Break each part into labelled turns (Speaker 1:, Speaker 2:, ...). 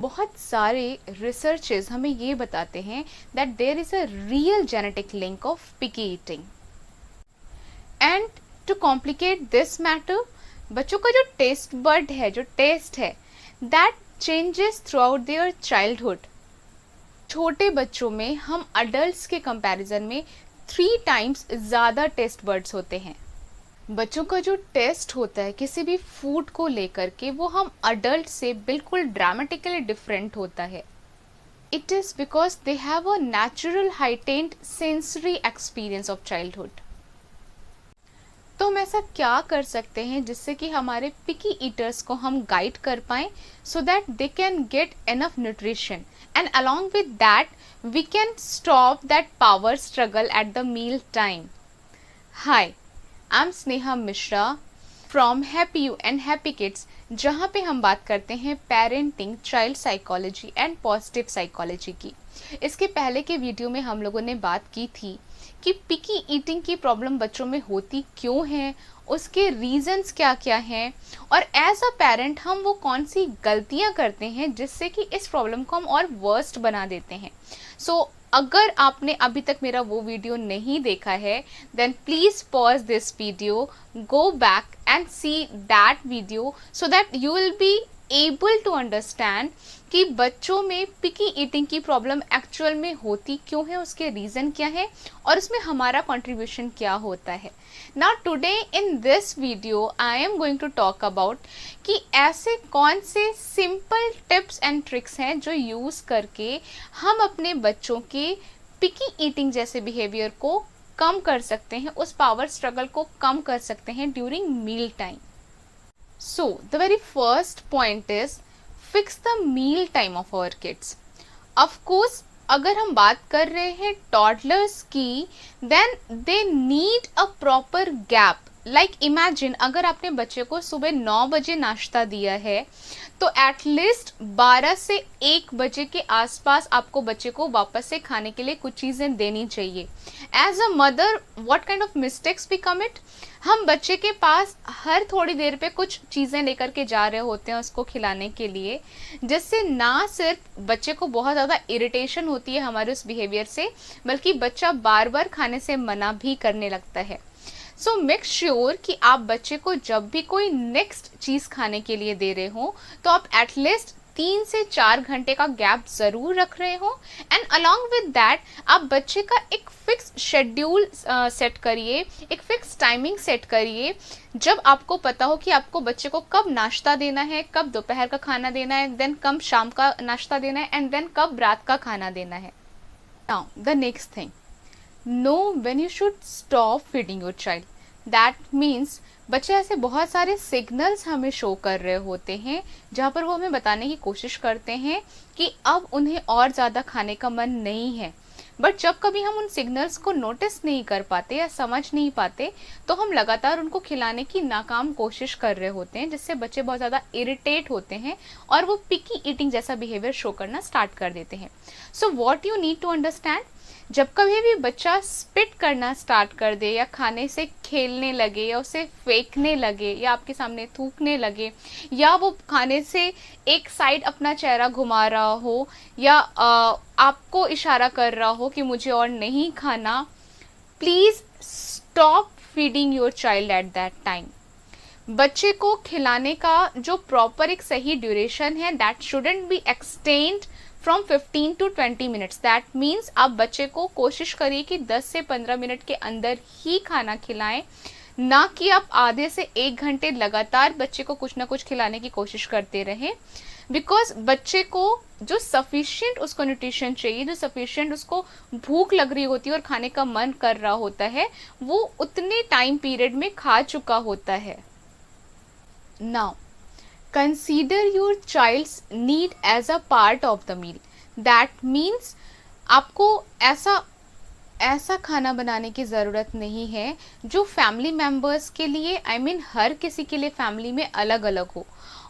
Speaker 1: बहुत सारे रिसर्चेस हमें ये बताते हैं that there is a real genetic link of picky eating and to complicate this matter, बच्चों का जो टेस्ट बड है, जो टेस्ट है, that changes throughout their childhood. छोटे बच्चों में हम अडल्ट्स के कंपैरिजन में 3 टाइम्स ज़्यादा टेस्ट बर्ड्स होते हैं। बच्चों का जो टेस्ट होता है किसी भी फूड को लेकर के, वो हम अडल्ट से बिल्कुल ड्रामेटिकली डिफरेंट होता है। It is because they have a natural heightened sensory experience of childhood. तो हम ऐसा क्या कर सकते हैं जिससे कि हमारे पिकी ईटर्स को हम गाइड कर पाएं so that they can get enough nutrition and along with that we can stop that power struggle at the meal time. Hi, I'm Sneha Mishra from Happy You and Happy Kids, जहाँ पे हम बात करते हैं parenting, child psychology and positive psychology की। इसके पहले के वीडियो में हम लोगों ने बात की थी कि पिकी ईटिंग की प्रॉब्लम बच्चों में होती क्यों है, उसके रीजंस क्या क्या हैं, और एज अ पेरेंट हम वो कौन सी गलतियाँ करते हैं जिससे कि इस प्रॉब्लम को हम और वर्स्ट बना देते हैं। सो अगर आपने अभी तक मेरा वो वीडियो नहीं देखा है, then please pause this video, go back and see that video so that you will be able to understand कि बच्चों में पिकी ईटिंग की प्रॉब्लम एक्चुअल में होती क्यों है, उसके रीजन क्या है और उसमें हमारा कंट्रीब्यूशन क्या होता है। Now today in this video I am going to talk about कि ऐसे कौन से सिंपल टिप्स एंड ट्रिक्स हैं जो यूज करके हम अपने बच्चों के पिकी ईटिंग जैसे बिहेवियर को कम कर सकते हैं, उस पावर स्ट्रगल को कम कर सकते हैं during meal time. So, the very first point is fix the meal time of our kids. Of course, अगर हम बात कर रहे हैं टॉडलर्स की, then they need a proper gap. Like imagine अगर आपने बच्चे को सुबह 9 बजे नाश्ता दिया है तो एटलीस्ट 12 से 1 बजे के आसपास आपको बच्चे को वापस से खाने के लिए कुछ चीज़ें देनी चाहिए। As a mother, what kind of mistakes we commit, हम बच्चे के पास हर थोड़ी देर पे कुछ चीज़ें लेकर के जा रहे होते हैं उसको खिलाने के लिए, जिससे ना सिर्फ बच्चे को बहुत ज़्यादा इरिटेशन होती है हमारे उस बिहेवियर से, बल्कि बच्चा बार बार खाने से मना भी करने लगता है। सो मेक श्योर कि आप बच्चे को जब भी कोई नेक्स्ट चीज़ खाने के लिए दे रहे हो तो आप एटलीस्ट 3 से 4 घंटे का गैप ज़रूर रख रहे हो, एंड अलॉन्ग विद दैट आप बच्चे का एक फिक्स शेड्यूल सेट करिए, एक फिक्स टाइमिंग सेट करिए, जब आपको पता हो कि आपको बच्चे को कब नाश्ता देना है, कब दोपहर का खाना देना है, देन कब शाम का नाश्ता देना है, एंड देन कब रात का खाना देना है। Now the next thing, know when you should stop feeding your child. That means बच्चे ऐसे बहुत सारे सिग्नल्स हमें शो कर रहे होते हैं जहाँ पर वो हमें बताने की कोशिश करते हैं कि अब उन्हें और ज़्यादा खाने का मन नहीं है, बट जब कभी हम उन सिग्नल्स को नोटिस नहीं कर पाते या समझ नहीं पाते तो हम लगातार उनको खिलाने की नाकाम कोशिश कर रहे होते हैं, जिससे बच्चे बहुत ज़्यादा इरिटेट होते हैं और वो पिकी ईटिंग जैसा बिहेवियर शो करना स्टार्ट कर देते हैं। So what you need to understand, जब कभी भी बच्चा स्पिट करना स्टार्ट कर दे या खाने से खेलने लगे या उसे फेंकने लगे या आपके सामने थूकने लगे या वो खाने से एक साइड अपना चेहरा घुमा रहा हो या आपको इशारा कर रहा हो कि मुझे और नहीं खाना, please stop feeding your child at that time. बच्चे को खिलाने का जो प्रॉपर एक सही ड्यूरेशन है, that shouldn't be extend from 15 to 20 minutes. That means आप बच्चे को कोशिश करिए कि 10 से 15 मिनट के अंदर ही खाना खिलाएं, ना कि आप आधे से 1 घंटे लगातार बच्चे को कुछ ना कुछ खिलाने की कोशिश करते रहें। बिकॉज बच्चे को जो सफिशिएंट उसको न्यूट्रिशन चाहिए, जो सफिशिएंट उसको भूख लग रही होती है और खाने का मन कर रहा होता है, वो उतने टाइम पीरियड में खा चुका होता है। Now consider your child's need as a part of the meal. That means आपको ऐसा खाना बनाने की ज़रूरत नहीं है जो फैमिली मेम्बर्स के लिए, I mean हर किसी के लिए फैमिली में अलग अलग हो,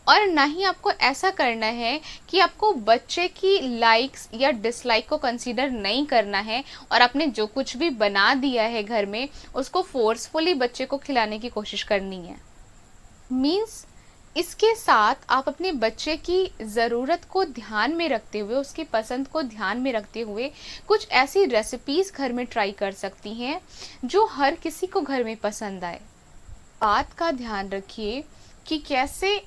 Speaker 1: और ना ही आपको ऐसा करना है कि आपको बच्चे की लाइक्स या डिसलाइक को कंसीडर नहीं करना है और आपने जो कुछ भी बना दिया है घर में उसको फोर्सफुली बच्चे को खिलाने की कोशिश करनी है। मीन्स इसके साथ आप अपने बच्चे की ज़रूरत को ध्यान में रखते हुए, उसकी पसंद को ध्यान में रखते हुए कुछ ऐसी रेसिपीज़ घर में ट्राई कर सकती हैं जो हर किसी को घर में पसंद आए। बात का ध्यान रखिए कि कैसे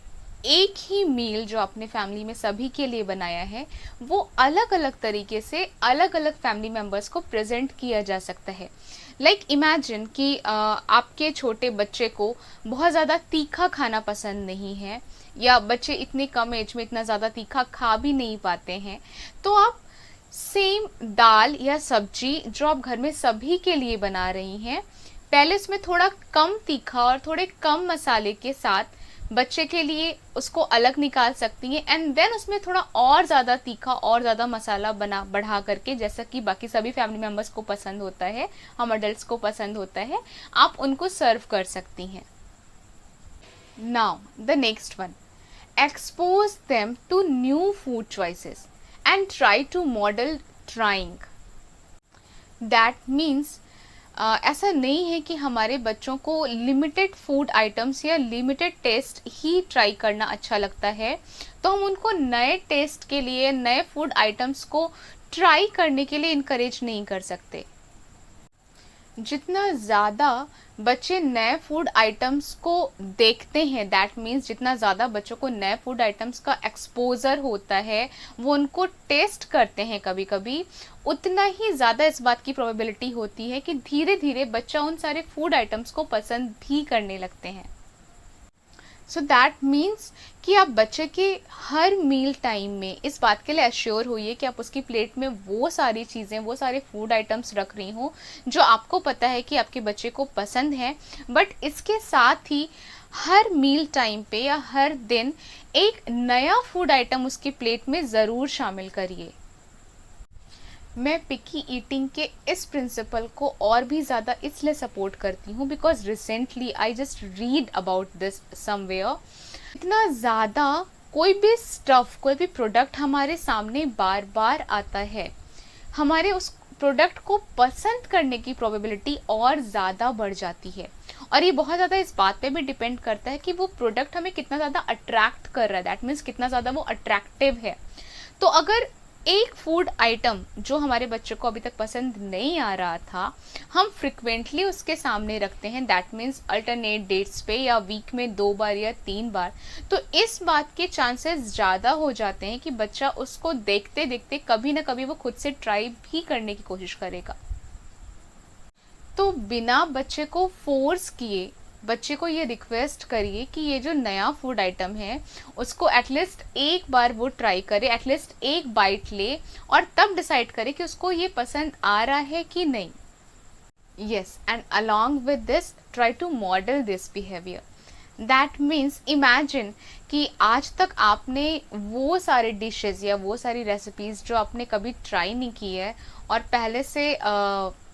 Speaker 1: एक ही मील जो आपने फैमिली में सभी के लिए बनाया है वो अलग अलग तरीके से अलग अलग फैमिली मेम्बर्स को प्रेजेंट किया जा सकता है। लाइक इमेजिन कि आपके छोटे बच्चे को बहुत ज़्यादा तीखा खाना पसंद नहीं है, या बच्चे इतने कम एज में इतना ज़्यादा तीखा खा भी नहीं पाते हैं, तो आप सेम दाल या सब्जी जो आप घर में सभी के लिए बना रही हैं, पहले उसमें थोड़ा कम तीखा और थोड़े कम मसाले के साथ बच्चे के लिए उसको अलग निकाल सकती हैं, एंड देन उसमें थोड़ा और ज़्यादा तीखा और ज़्यादा मसाला बना बढ़ा करके, जैसा कि बाकी सभी फैमिली मेम्बर्स को पसंद होता है, हम अडल्ट्स को पसंद होता है, आप उनको सर्व कर सकती हैं। Now the next one, expose them to new food choices and try to model trying. That means ऐसा नहीं है कि हमारे बच्चों को लिमिटेड फूड आइटम्स या लिमिटेड टेस्ट ही ट्राई करना अच्छा लगता है, तो हम उनको नए टेस्ट के लिए, नए फूड आइटम्स को ट्राई करने के लिए इनकरेज नहीं कर सकते। जितना ज़्यादा बच्चे नए फूड आइटम्स को देखते हैं, दैट मीन्स जितना ज़्यादा बच्चों को नए फूड आइटम्स का एक्सपोजर होता है, वो उनको टेस्ट करते हैं कभी कभी, उतना ही ज़्यादा इस बात की प्रोबेबिलिटी होती है कि धीरे धीरे बच्चा उन सारे फूड आइटम्स को पसंद भी करने लगते हैं। सो दैट मीन्स कि आप बच्चे के हर मील टाइम में इस बात के लिए एश्योर होइए कि आप उसकी प्लेट में वो सारी चीज़ें, वो सारे फूड आइटम्स रख रही हो जो आपको पता है कि आपके बच्चे को पसंद है, बट इसके साथ ही हर मील टाइम पे या हर दिन एक नया फूड आइटम उसकी प्लेट में ज़रूर शामिल करिए। मैं पिकी ईटिंग के इस प्रिंसिपल को और भी ज़्यादा इसलिए सपोर्ट करती हूँ because recently I just read about this somewhere. इतना ज़्यादा कोई भी स्टफ़, कोई भी प्रोडक्ट हमारे सामने बार बार आता है, हमारे उस प्रोडक्ट को पसंद करने की प्रोबेबिलिटी और ज़्यादा बढ़ जाती है। और ये बहुत ज़्यादा इस बात पे भी डिपेंड करता है कि वो प्रोडक्ट हमें कितना ज़्यादा अट्रैक्ट कर रहा है, दैट मीन्स कितना ज़्यादा वो अट्रैक्टिव है। तो अगर एक फूड आइटम जो हमारे बच्चों को अभी तक पसंद नहीं आ रहा था, हम फ्रिक्वेंटली उसके सामने रखते हैं, दैट मीन्स अल्टरनेट डेट्स पे या वीक में 2 बार या 3 बार, तो इस बात के चांसेस ज़्यादा हो जाते हैं कि बच्चा उसको देखते देखते कभी ना कभी वो खुद से ट्राई भी करने की कोशिश करेगा। तो बिना बच्चे को फोर्स किए बच्चे को ये रिक्वेस्ट करिए कि ये जो नया फूड आइटम है उसको एटलीस्ट एक बार वो ट्राई करे, एटलीस्ट एक बाइट ले और तब डिसाइड करे कि उसको ये पसंद आ रहा है कि नहीं। Yes, and along with this try to model this behaviour. That means imagine कि आज तक आपने वो सारे डिशेस या वो सारी रेसिपीज़ जो आपने कभी ट्राई नहीं की है और पहले से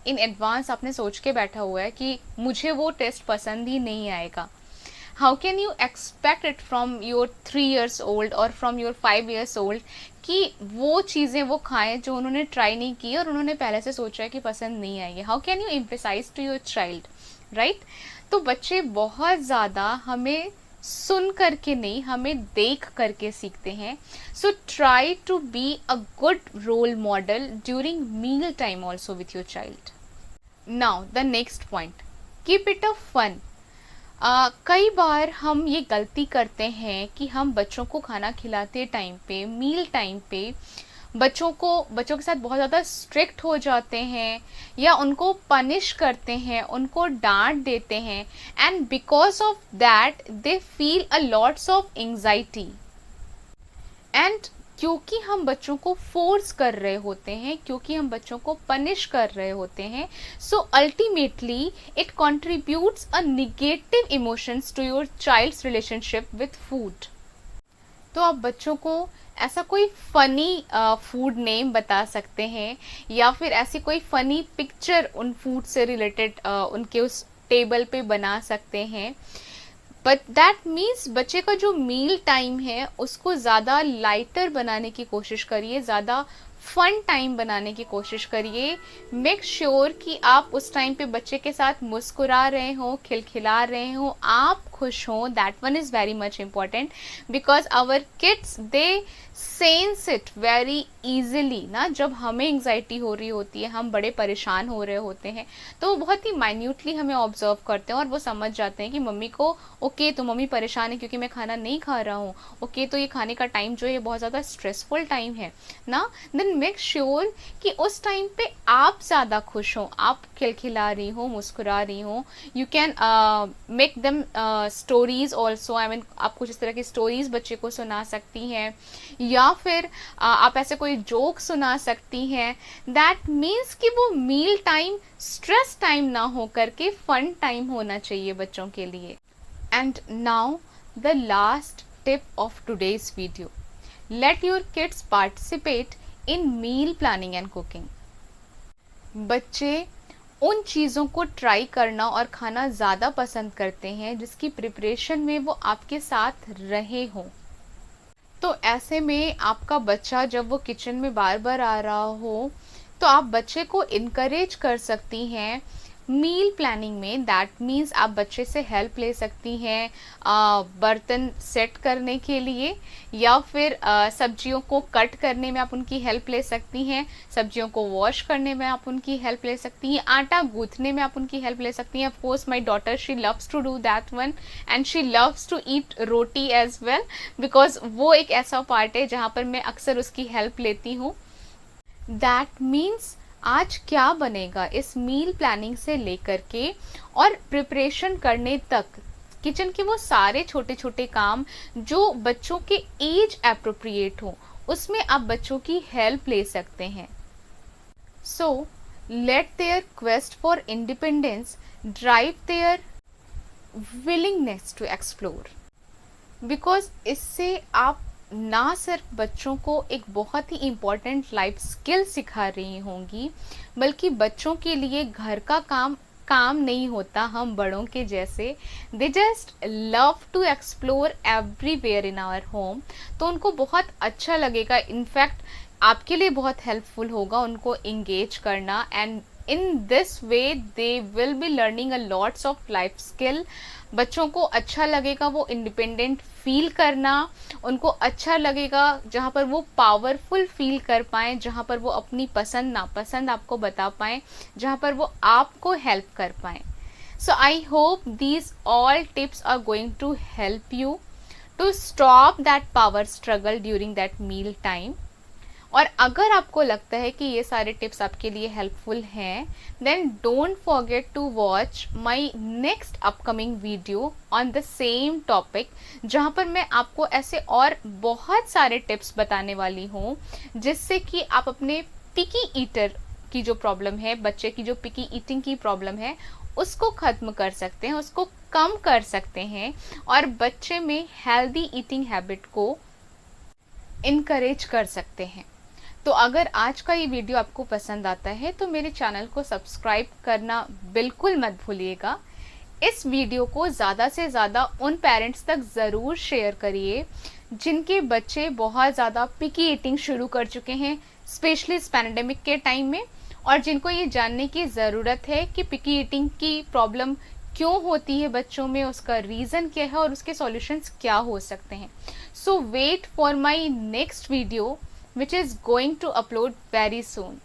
Speaker 1: इन एडवांस आपने सोच के बैठा हुआ है कि मुझे वो टेस्ट पसंद ही नहीं आएगा। How can you expect it from your 3 years old और फ्रॉम योर 5 years ओल्ड कि वो चीज़ें वो खाएं जो उन्होंने ट्राई नहीं की और उन्होंने पहले से सोचा है कि पसंद नहीं आएगी। How can you emphasise to your child, right? तो बच्चे बहुत ज़्यादा हमें सुन करके नहीं, हमें देख करके सीखते हैं। So try to be a good role model during meal time also with your child. Now the next point, keep it a fun. कई बार हम ये गलती करते हैं कि हम बच्चों को खाना खिलाते टाइम पे, मील टाइम पे बच्चों के साथ बहुत ज़्यादा स्ट्रिक्ट हो जाते हैं या उनको पनिश करते हैं, उनको डांट देते हैं, and because of that they feel a lots of anxiety. And क्योंकि हम बच्चों को फोर्स कर रहे होते हैं, क्योंकि हम बच्चों को पनिश कर रहे होते हैं, so ultimately it contributes a negative emotions to your child's relationship with food. तो आप बच्चों को ऐसा कोई फ़नी फूड नेम बता सकते हैं या फिर ऐसी कोई फ़नी पिक्चर उन फूड से रिलेटेड उनके उस टेबल पे बना सकते हैं, बट दैट मीन्स बच्चे का जो मील टाइम है उसको ज़्यादा लाइटर बनाने की कोशिश करिए, ज़्यादा फन टाइम बनाने की कोशिश करिए। मेक श्योर कि आप उस टाइम पे बच्चे के साथ मुस्कुरा रहे हो, खिलखिला रहे हो, आप खुश हो। That one is very much important because our kids they sense it very easily ना। जब हमें एंग्जाइटी हो रही होती है, हम बड़े परेशान हो रहे होते हैं, तो वो बहुत ही माइन्यूटली हमें ऑब्जर्व करते हैं और वो समझ जाते हैं कि मम्मी को ओके तो मम्मी परेशान है क्योंकि मैं खाना नहीं खा रहा हूँ, ओके तो ये खाने का टाइम जो है बहुत ज़्यादा स्ट्रेसफुल टाइम है ना। देन मेक श्योर कि उस टाइम पे आप ज़्यादा खुश हो, आप खिलखिला रही हो, मुस्कुरा रही हो। You can make them stories also, I mean आप कुछ इस तरह की स्टोरीज बच्चे को सुना सकती हैं, या फिर आप ऐसे कोई जोक सुना सकती हैं। दैट मीन्स कि वो मील टाइम स्ट्रेस टाइम ना हो करके फन टाइम होना चाहिए बच्चों के लिए। And now the last tip of today's video, let your kids participate in meal planning and cooking। बच्चे उन चीज़ों को ट्राई करना और खाना ज़्यादा पसंद करते हैं जिसकी प्रिपरेशन में वो आपके साथ रहे हों। तो ऐसे में आपका बच्चा जब वो किचन में बार बार आ रहा हो, तो आप बच्चे को इनकरेज कर सकती हैं मील प्लानिंग में। दैट मीन्स आप बच्चे से हेल्प ले सकती हैं बर्तन सेट करने के लिए, या फिर सब्जियों को कट करने में आप उनकी हेल्प ले सकती हैं, सब्जियों को वॉश करने में आप उनकी हेल्प ले सकती हैं, आटा गूंथने में आप उनकी हेल्प ले सकती हैं। Of course my daughter she loves to do that one and she loves to eat roti as well, because वो एक ऐसा पार्ट है जहाँ पर मैं अक्सर उसकी हेल्प लेती हूँ। दैट मीन्स आज क्या बनेगा, इस मील प्लानिंग से लेकर के और प्रिपरेशन करने तक किचन के वो सारे छोटे छोटे काम जो बच्चों के एज एप्रोप्रिएट हो, उसमें आप बच्चों की हेल्प ले सकते हैं। So let their quest for independence drive their willingness to explore, because इससे आप ना सिर्फ बच्चों को एक बहुत ही इम्पॉर्टेंट लाइफ स्किल सिखा रही होंगी, बल्कि बच्चों के लिए घर का काम नहीं होता हम बड़ों के जैसे। They just love to explore everywhere in our home. तो उनको बहुत अच्छा लगेगा, इनफैक्ट आपके लिए बहुत हेल्पफुल होगा उनको इंगेज करना, and in this way they will be learning a lots of life skill. बच्चों को अच्छा लगेगा वो इंडिपेंडेंट फील करना, उनको अच्छा लगेगा जहाँ पर वो पावरफुल फील कर पाएँ, जहाँ पर वो अपनी पसंद नापसंद आपको बता पाएँ, जहाँ पर वो आपको हेल्प कर पाएँ। So I hope these all tips are going to help you to stop that power struggle during that meal time. और अगर आपको लगता है कि ये सारे टिप्स आपके लिए हेल्पफुल हैं, then don't forget to watch my next upcoming video on the same topic, जहाँ पर मैं आपको ऐसे और बहुत सारे टिप्स बताने वाली हूँ जिससे कि आप अपने पिकी ईटर की जो प्रॉब्लम है, बच्चे की जो पिकी ईटिंग की प्रॉब्लम है, उसको ख़त्म कर सकते हैं, उसको कम कर सकते हैं और बच्चे में हेल्दी ईटिंग हैबिट को इनकरेज कर सकते हैं। तो अगर आज का ये वीडियो आपको पसंद आता है तो मेरे चैनल को सब्सक्राइब करना बिल्कुल मत भूलिएगा। इस वीडियो को ज़्यादा से ज़्यादा उन पेरेंट्स तक ज़रूर शेयर करिए जिनके बच्चे बहुत ज़्यादा पिकी ईटिंग शुरू कर चुके हैं, स्पेशली इस पैंडेमिक के टाइम में, और जिनको ये जानने की ज़रूरत है कि पिकी ईटिंग की प्रॉब्लम क्यों होती है बच्चों में, उसका रीज़न क्या है और उसके सॉल्यूशंस क्या हो सकते हैं। So wait for my next video which is going to upload very soon.